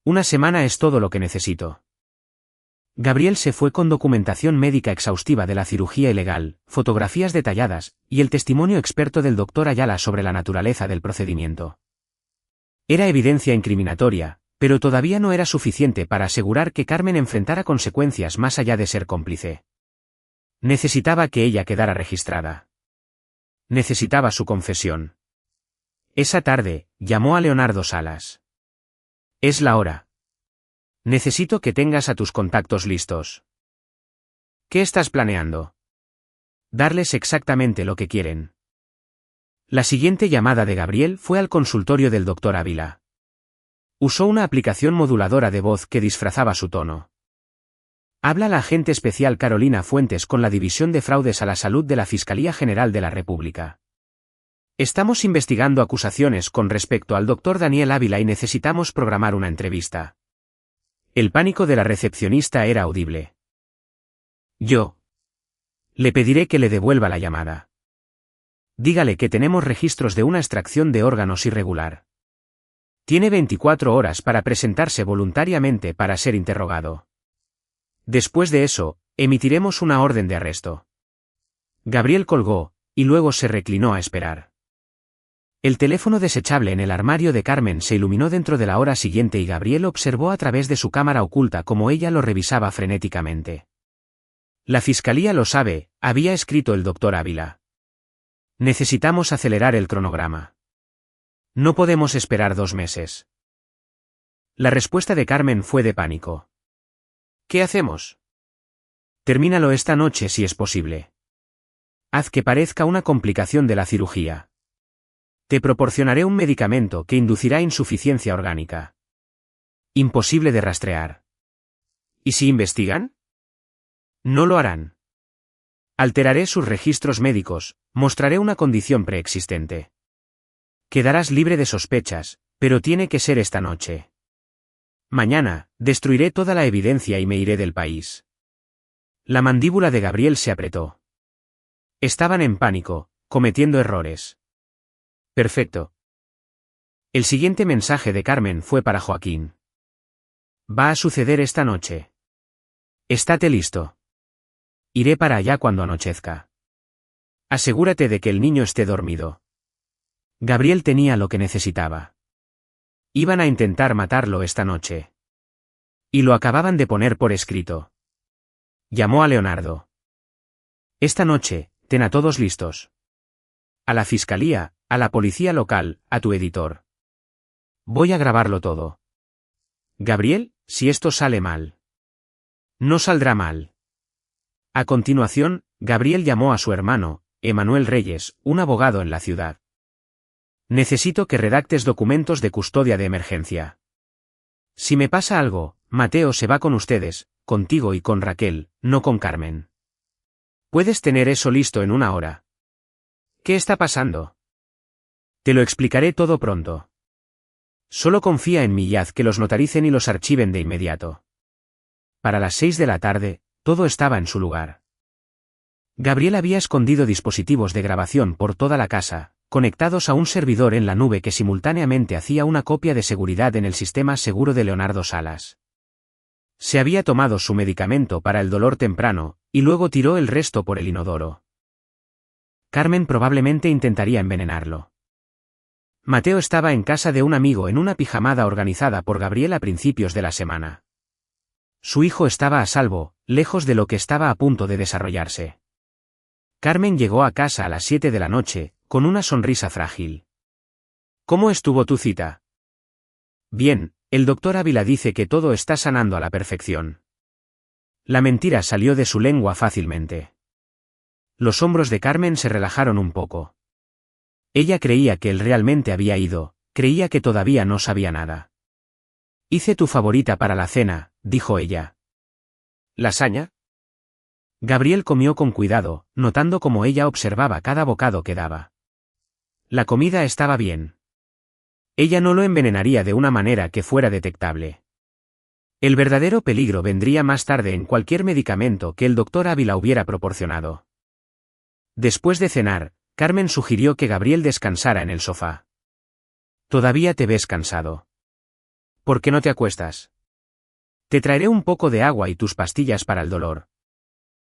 Una semana es todo lo que necesito. Gabriel se fue con documentación médica exhaustiva de la cirugía ilegal, fotografías detalladas, y el testimonio experto del doctor Ayala sobre la naturaleza del procedimiento. Era evidencia incriminatoria, pero todavía no era suficiente para asegurar que Carmen enfrentara consecuencias más allá de ser cómplice. Necesitaba que ella quedara registrada. Necesitaba su confesión. Esa tarde, llamó a Leonardo Salas. Es la hora. Necesito que tengas a tus contactos listos. ¿Qué estás planeando? Darles exactamente lo que quieren. La siguiente llamada de Gabriel fue al consultorio del doctor Ávila. Usó una aplicación moduladora de voz que disfrazaba su tono. Habla la agente especial Carolina Fuentes con la División de Fraudes a la Salud de la Fiscalía General de la República. Estamos investigando acusaciones con respecto al doctor Daniel Ávila y necesitamos programar una entrevista. El pánico de la recepcionista era audible. Yo. Le pediré que le devuelva la llamada. Dígale que tenemos registros de una extracción de órganos irregular. Tiene 24 horas para presentarse voluntariamente para ser interrogado. Después de eso, emitiremos una orden de arresto. Gabriel colgó, y luego se reclinó a esperar. El teléfono desechable en el armario de Carmen se iluminó dentro de la hora siguiente y Gabriel observó a través de su cámara oculta cómo ella lo revisaba frenéticamente. La fiscalía lo sabe, había escrito el doctor Ávila. Necesitamos acelerar el cronograma. No podemos esperar 2 meses. La respuesta de Carmen fue de pánico. ¿Qué hacemos? Termínalo esta noche si es posible. Haz que parezca una complicación de la cirugía. Te proporcionaré un medicamento que inducirá insuficiencia orgánica. Imposible de rastrear. ¿Y si investigan? No lo harán. Alteraré sus registros médicos, mostraré una condición preexistente. Quedarás libre de sospechas, pero tiene que ser esta noche. Mañana, destruiré toda la evidencia y me iré del país. La mandíbula de Gabriel se apretó. Estaban en pánico, cometiendo errores. Perfecto. El siguiente mensaje de Carmen fue para Joaquín. Va a suceder esta noche. Estate listo. Iré para allá cuando anochezca. Asegúrate de que el niño esté dormido. Gabriel tenía lo que necesitaba. Iban a intentar matarlo esta noche. Y lo acababan de poner por escrito. Llamó a Leonardo. Esta noche, ten a todos listos. A la fiscalía, a la policía local, a tu editor. Voy a grabarlo todo. Gabriel, si esto sale mal. No saldrá mal. A continuación, Gabriel llamó a su hermano, Emanuel Reyes, un abogado en la ciudad. Necesito que redactes documentos de custodia de emergencia. Si me pasa algo, Mateo se va con ustedes, contigo y con Raquel, no con Carmen. Puedes tener eso listo en 1 hora. ¿Qué está pasando? Te lo explicaré todo pronto. Solo confía en mí y haz que los notaricen y los archiven de inmediato. Para las 6 de la tarde, todo estaba en su lugar. Gabriel había escondido dispositivos de grabación por toda la casa, conectados a un servidor en la nube que simultáneamente hacía una copia de seguridad en el sistema seguro de Leonardo Salas. Se había tomado su medicamento para el dolor temprano, y luego tiró el resto por el inodoro. Carmen probablemente intentaría envenenarlo. Mateo estaba en casa de un amigo en una pijamada organizada por Gabriel a principios de la semana. Su hijo estaba a salvo, lejos de lo que estaba a punto de desarrollarse. Carmen llegó a casa a las 7 de la noche, con una sonrisa frágil. ¿Cómo estuvo tu cita? Bien, el doctor Ávila dice que todo está sanando a la perfección. La mentira salió de su lengua fácilmente. Los hombros de Carmen se relajaron un poco. Ella creía que él realmente había ido, creía que todavía no sabía nada. Hice tu favorita para la cena, dijo ella. ¿Lasaña? Gabriel comió con cuidado, notando cómo ella observaba cada bocado que daba. La comida estaba bien. Ella no lo envenenaría de una manera que fuera detectable. El verdadero peligro vendría más tarde en cualquier medicamento que el doctor Ávila hubiera proporcionado. Después de cenar, Carmen sugirió que Gabriel descansara en el sofá. Todavía te ves cansado. ¿Por qué no te acuestas? Te traeré un poco de agua y tus pastillas para el dolor.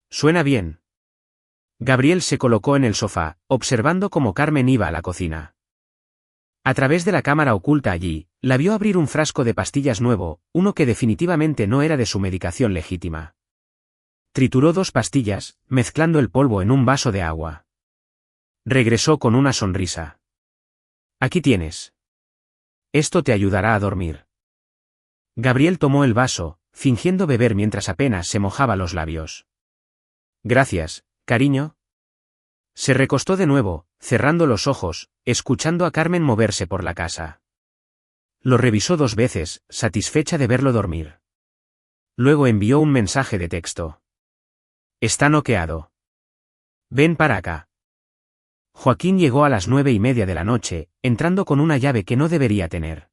Suena bien. Gabriel se colocó en el sofá, observando cómo Carmen iba a la cocina. A través de la cámara oculta allí, la vio abrir un frasco de pastillas nuevo, uno que definitivamente no era de su medicación legítima. Trituró 2 pastillas, mezclando el polvo en un vaso de agua. Regresó con una sonrisa. Aquí tienes. Esto te ayudará a dormir. Gabriel tomó el vaso, fingiendo beber mientras apenas se mojaba los labios. Gracias, cariño. Se recostó de nuevo, cerrando los ojos, escuchando a Carmen moverse por la casa. Lo revisó 2 veces, satisfecha de verlo dormir. Luego envió un mensaje de texto. Está noqueado. Ven para acá. Joaquín llegó a las 9:30 de la noche, entrando con una llave que no debería tener.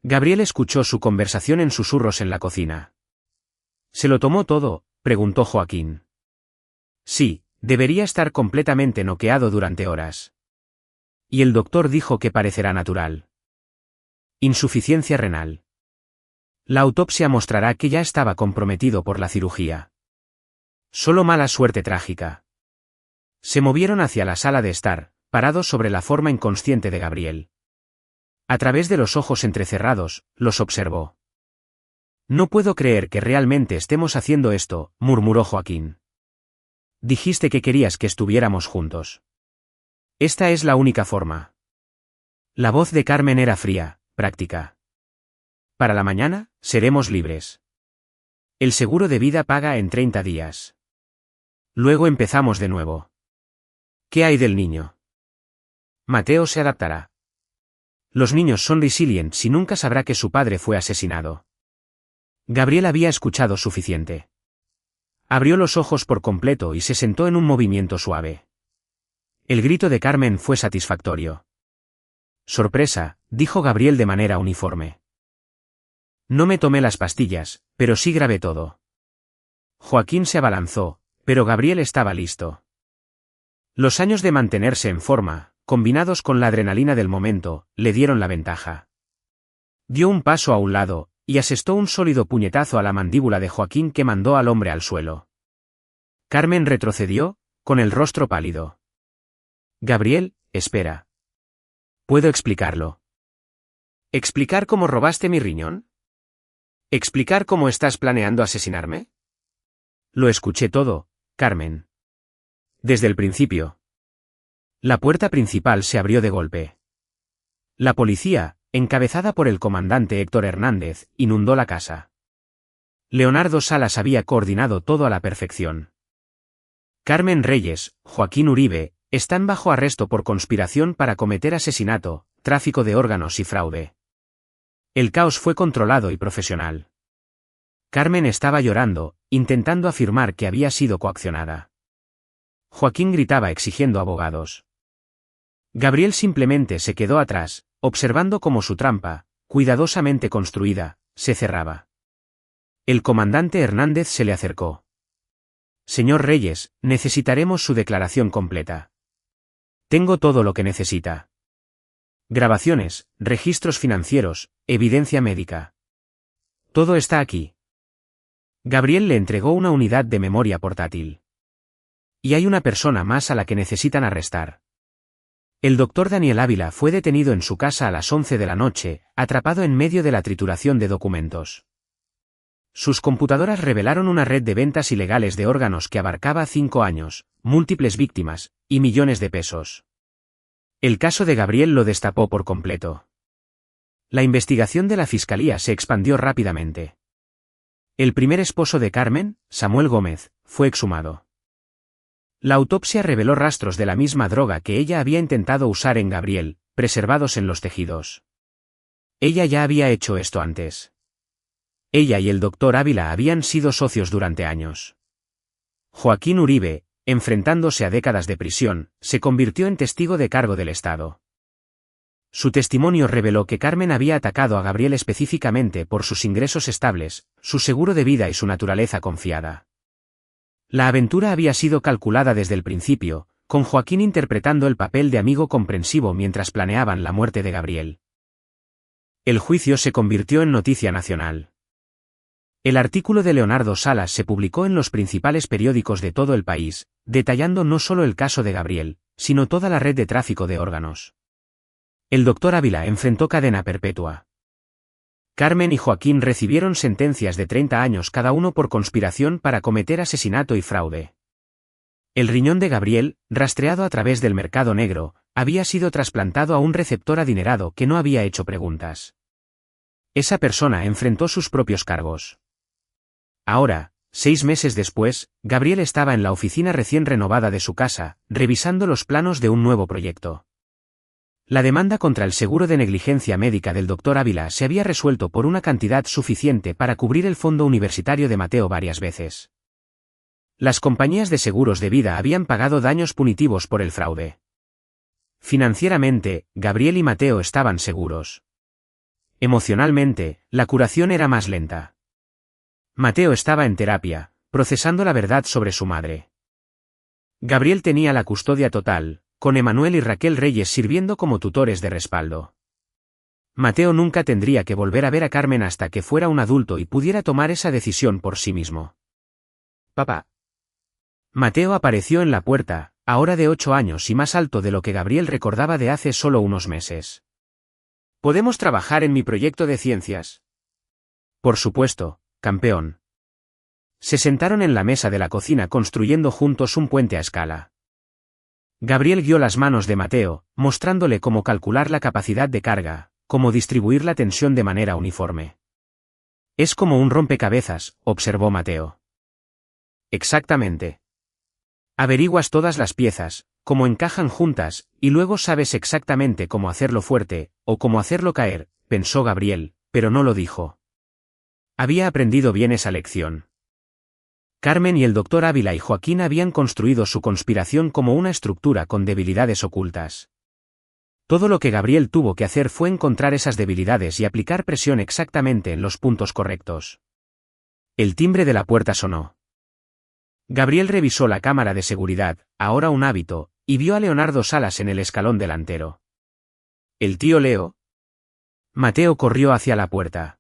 Gabriel escuchó su conversación en susurros en la cocina. ¿Se lo tomó todo?, preguntó Joaquín. Sí, debería estar completamente noqueado durante horas. Y el doctor dijo que parecerá natural. Insuficiencia renal. La autopsia mostrará que ya estaba comprometido por la cirugía. Solo mala suerte trágica. Se movieron hacia la sala de estar, parados sobre la forma inconsciente de Gabriel. A través de los ojos entrecerrados, los observó. No puedo creer que realmente estemos haciendo esto, murmuró Joaquín. Dijiste que querías que estuviéramos juntos. Esta es la única forma. La voz de Carmen era fría, práctica. Para la mañana, seremos libres. El seguro de vida paga en 30 días. Luego empezamos de nuevo. ¿Qué hay del niño? Mateo se adaptará. Los niños son resilientes y nunca sabrá que su padre fue asesinado. Gabriel había escuchado suficiente. Abrió los ojos por completo y se sentó en un movimiento suave. El grito de Carmen fue satisfactorio. Sorpresa, dijo Gabriel de manera uniforme. No me tomé las pastillas, pero sí grabé todo. Joaquín se abalanzó, pero Gabriel estaba listo. Los años de mantenerse en forma, combinados con la adrenalina del momento, le dieron la ventaja. Dio un paso a un lado, y asestó un sólido puñetazo a la mandíbula de Joaquín que mandó al hombre al suelo. Carmen retrocedió, con el rostro pálido. Gabriel, espera. ¿Puedo explicarlo? ¿Explicar cómo robaste mi riñón? ¿Explicar cómo estás planeando asesinarme? Lo escuché todo, Carmen. Desde el principio. La puerta principal se abrió de golpe. La policía, encabezada por el comandante Héctor Hernández, inundó la casa. Leonardo Salas había coordinado todo a la perfección. Carmen Reyes, Joaquín Uribe, están bajo arresto por conspiración para cometer asesinato, tráfico de órganos y fraude. El caos fue controlado y profesional. Carmen estaba llorando, intentando afirmar que había sido coaccionada. Joaquín gritaba exigiendo abogados. Gabriel simplemente se quedó atrás, observando cómo su trampa, cuidadosamente construida, se cerraba. El comandante Hernández se le acercó. Señor Reyes, necesitaremos su declaración completa. Tengo todo lo que necesita. Grabaciones, registros financieros, evidencia médica. Todo está aquí. Gabriel le entregó una unidad de memoria portátil. Y hay una persona más a la que necesitan arrestar. El doctor Daniel Ávila fue detenido en su casa a las 11 de la noche, atrapado en medio de la trituración de documentos. Sus computadoras revelaron una red de ventas ilegales de órganos que abarcaba 5 años, múltiples víctimas, y millones de pesos. El caso de Gabriel lo destapó por completo. La investigación de la fiscalía se expandió rápidamente. El primer esposo de Carmen, Samuel Gómez, fue exhumado. La autopsia reveló rastros de la misma droga que ella había intentado usar en Gabriel, preservados en los tejidos. Ella ya había hecho esto antes. Ella y el doctor Ávila habían sido socios durante años. Joaquín Uribe, enfrentándose a décadas de prisión, se convirtió en testigo de cargo del Estado. Su testimonio reveló que Carmen había atacado a Gabriel específicamente por sus ingresos estables, su seguro de vida y su naturaleza confiada. La aventura había sido calculada desde el principio, con Joaquín interpretando el papel de amigo comprensivo mientras planeaban la muerte de Gabriel. El juicio se convirtió en noticia nacional. El artículo de Leonardo Salas se publicó en los principales periódicos de todo el país, detallando no solo el caso de Gabriel, sino toda la red de tráfico de órganos. El doctor Ávila enfrentó cadena perpetua. Carmen y Joaquín recibieron sentencias de 30 años cada uno por conspiración para cometer asesinato y fraude. El riñón de Gabriel, rastreado a través del mercado negro, había sido trasplantado a un receptor adinerado que no había hecho preguntas. Esa persona enfrentó sus propios cargos. Ahora, 6 meses después, Gabriel estaba en la oficina recién renovada de su casa, revisando los planos de un nuevo proyecto. La demanda contra el seguro de negligencia médica del doctor Ávila se había resuelto por una cantidad suficiente para cubrir el fondo universitario de Mateo varias veces. Las compañías de seguros de vida habían pagado daños punitivos por el fraude. Financieramente, Gabriel y Mateo estaban seguros. Emocionalmente, la curación era más lenta. Mateo estaba en terapia, procesando la verdad sobre su madre. Gabriel tenía la custodia total, con Emanuel y Raquel Reyes sirviendo como tutores de respaldo. Mateo nunca tendría que volver a ver a Carmen hasta que fuera un adulto y pudiera tomar esa decisión por sí mismo. Papá. Mateo apareció en la puerta, ahora de 8 años y más alto de lo que Gabriel recordaba de hace solo unos meses. ¿Podemos trabajar en mi proyecto de ciencias? Por supuesto, campeón. Se sentaron en la mesa de la cocina construyendo juntos un puente a escala. Gabriel guió las manos de Mateo, mostrándole cómo calcular la capacidad de carga, cómo distribuir la tensión de manera uniforme. Es como un rompecabezas, observó Mateo. Exactamente. Averiguas todas las piezas, cómo encajan juntas, y luego sabes exactamente cómo hacerlo fuerte, o cómo hacerlo caer, pensó Gabriel, pero no lo dijo. Había aprendido bien esa lección. Carmen y el doctor Ávila y Joaquín habían construido su conspiración como una estructura con debilidades ocultas. Todo lo que Gabriel tuvo que hacer fue encontrar esas debilidades y aplicar presión exactamente en los puntos correctos. El timbre de la puerta sonó. Gabriel revisó la cámara de seguridad, ahora un hábito, y vio a Leonardo Salas en el escalón delantero. ¿El tío Leo? Mateo corrió hacia la puerta.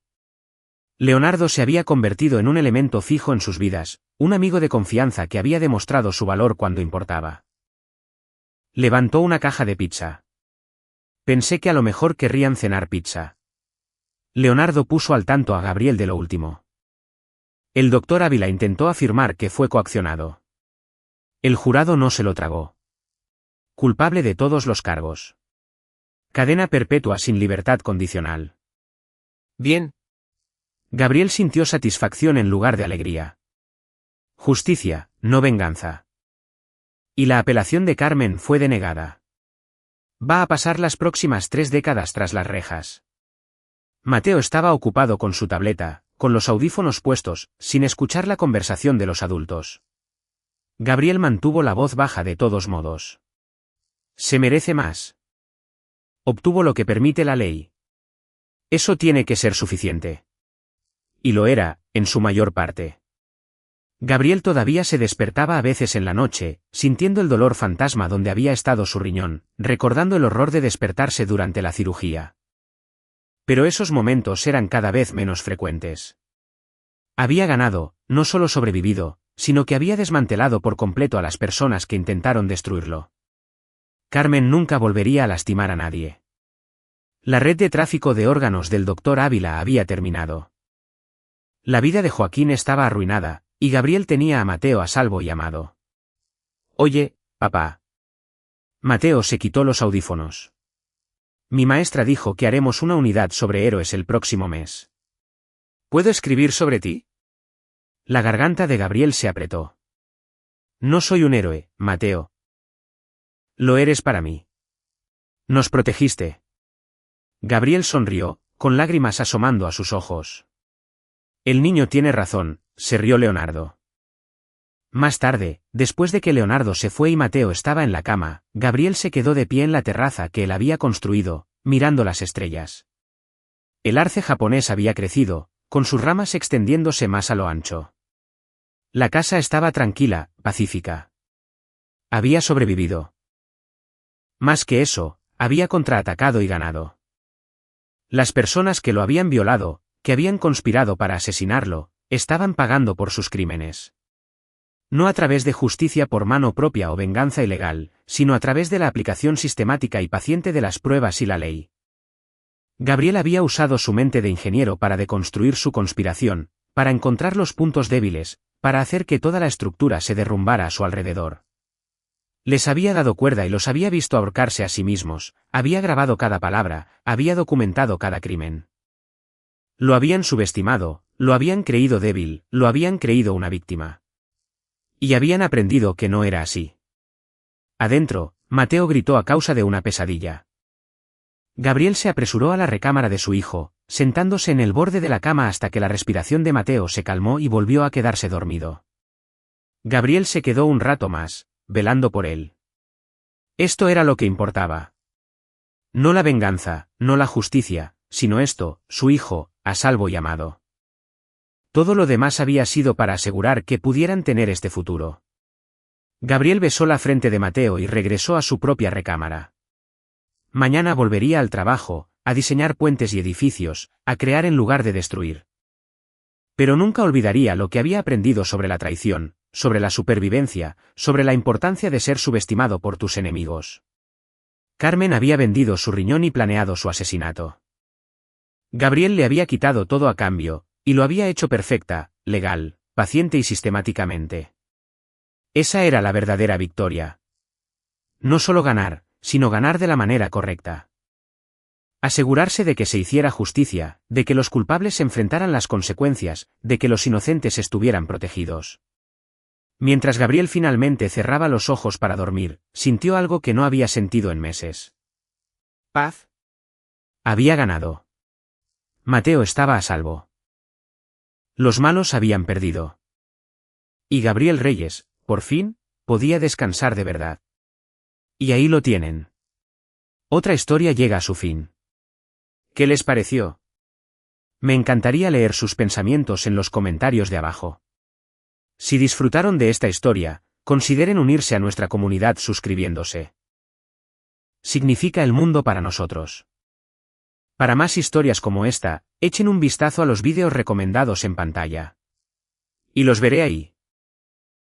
Leonardo se había convertido en un elemento fijo en sus vidas, un amigo de confianza que había demostrado su valor cuando importaba. Levantó una caja de pizza. Pensé que a lo mejor querrían cenar pizza. Leonardo puso al tanto a Gabriel de lo último. El doctor Ávila intentó afirmar que fue coaccionado. El jurado no se lo tragó. Culpable de todos los cargos. Cadena perpetua sin libertad condicional. Bien. Gabriel sintió satisfacción en lugar de alegría. Justicia, no venganza. Y la apelación de Carmen fue denegada. Va a pasar las próximas 3 décadas tras las rejas. Mateo estaba ocupado con su tableta, con los audífonos puestos, sin escuchar la conversación de los adultos. Gabriel mantuvo la voz baja de todos modos. Se merece más. Obtuvo lo que permite la ley. Eso tiene que ser suficiente. Y lo era, en su mayor parte. Gabriel todavía se despertaba a veces en la noche, sintiendo el dolor fantasma donde había estado su riñón, recordando el horror de despertarse durante la cirugía. Pero esos momentos eran cada vez menos frecuentes. Había ganado, no solo sobrevivido, sino que había desmantelado por completo a las personas que intentaron destruirlo. Carmen nunca volvería a lastimar a nadie. La red de tráfico de órganos del Dr. Ávila había terminado. La vida de Joaquín estaba arruinada, y Gabriel tenía a Mateo a salvo y amado. Oye, papá. Mateo se quitó los audífonos. Mi maestra dijo que haremos una unidad sobre héroes el próximo mes. ¿Puedo escribir sobre ti? La garganta de Gabriel se apretó. No soy un héroe, Mateo. Lo eres para mí. Nos protegiste. Gabriel sonrió, con lágrimas asomando a sus ojos. El niño tiene razón, se rió Leonardo. Más tarde, después de que Leonardo se fue y Mateo estaba en la cama, Gabriel se quedó de pie en la terraza que él había construido, mirando las estrellas. El arce japonés había crecido, con sus ramas extendiéndose más a lo ancho. La casa estaba tranquila, pacífica. Había sobrevivido. Más que eso, había contraatacado y ganado. Las personas que lo habían violado, que habían conspirado para asesinarlo, estaban pagando por sus crímenes. No a través de justicia por mano propia o venganza ilegal, sino a través de la aplicación sistemática y paciente de las pruebas y la ley. Gabriel había usado su mente de ingeniero para deconstruir su conspiración, para encontrar los puntos débiles, para hacer que toda la estructura se derrumbara a su alrededor. Les había dado cuerda y los había visto ahorcarse a sí mismos, había grabado cada palabra, había documentado cada crimen. Lo habían subestimado, lo habían creído débil, lo habían creído una víctima. Y habían aprendido que no era así. Adentro, Mateo gritó a causa de una pesadilla. Gabriel se apresuró a la recámara de su hijo, sentándose en el borde de la cama hasta que la respiración de Mateo se calmó y volvió a quedarse dormido. Gabriel se quedó un rato más, velando por él. Esto era lo que importaba. No la venganza, no la justicia, sino esto, su hijo, a salvo y amado. Todo lo demás había sido para asegurar que pudieran tener este futuro. Gabriel besó la frente de Mateo y regresó a su propia recámara. Mañana volvería al trabajo, a diseñar puentes y edificios, a crear en lugar de destruir. Pero nunca olvidaría lo que había aprendido sobre la traición, sobre la supervivencia, sobre la importancia de ser subestimado por tus enemigos. Carmen había vendido su riñón y planeado su asesinato. Gabriel le había quitado todo a cambio, y lo había hecho perfecta, legal, paciente y sistemáticamente. Esa era la verdadera victoria. No solo ganar, sino ganar de la manera correcta. Asegurarse de que se hiciera justicia, de que los culpables se enfrentaran las consecuencias, de que los inocentes estuvieran protegidos. Mientras Gabriel finalmente cerraba los ojos para dormir, sintió algo que no había sentido en meses. Paz. Había ganado. Mateo estaba a salvo. Los malos habían perdido. Y Gabriel Reyes, por fin, podía descansar de verdad. Y ahí lo tienen. Otra historia llega a su fin. ¿Qué les pareció? Me encantaría leer sus pensamientos en los comentarios de abajo. Si disfrutaron de esta historia, consideren unirse a nuestra comunidad suscribiéndose. Significa el mundo para nosotros. Para más historias como esta, echen un vistazo a los vídeos recomendados en pantalla. Y los veré ahí.